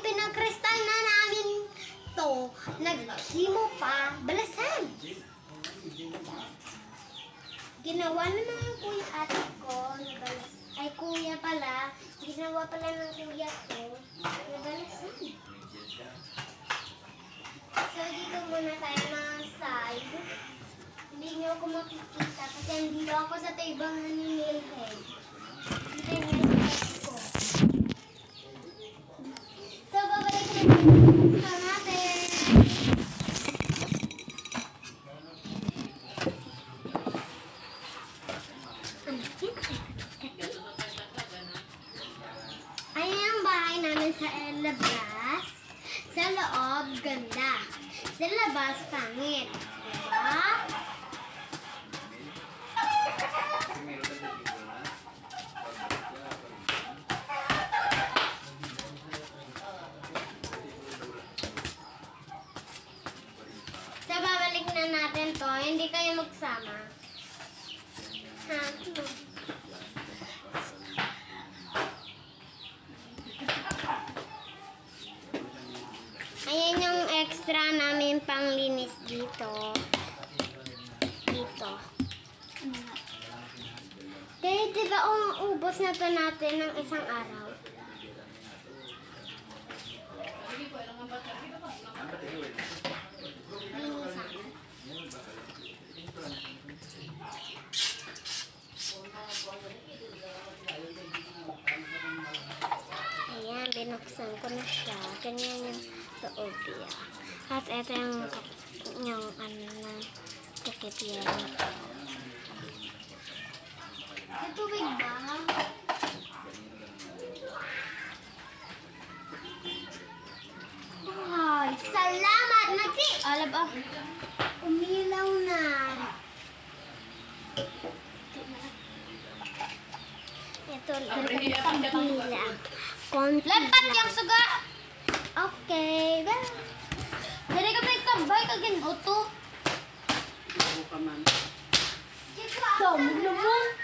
pinagkristal na namin to, naghimo pa, balasan. Ginawa na ng kuya ate ko, ay kuya pala, ginawa pala ng kuya ko, nabalasan. So, dito muna tayo ng side. Hindi niyo ako makikita kasi nandito ako sa taybangan ng nailhead. Dito yung nailhead ko. So, babalik na natin. Ayan ang bahay namin sa labas. Sa loob, ganda. Sa labas, pangit. Diba? So, babalik na natin to. Hindi kayo magsama. Ha? Ayan yung extra namin panglinis dito. Dito. Kaya diba ubos na to natin ng isang araw? Linisan. Ayan, binuksan ko na siya. Ganyan yung loob niya. At ito yung ano na takip yan. May tubig ba? Ay, salamat! Alab ah. Umilaw na. Ito lang. Konti lepat yung suga! Okay. Dari ka may kabay ka gin auto. Ako ka man. Damo naman.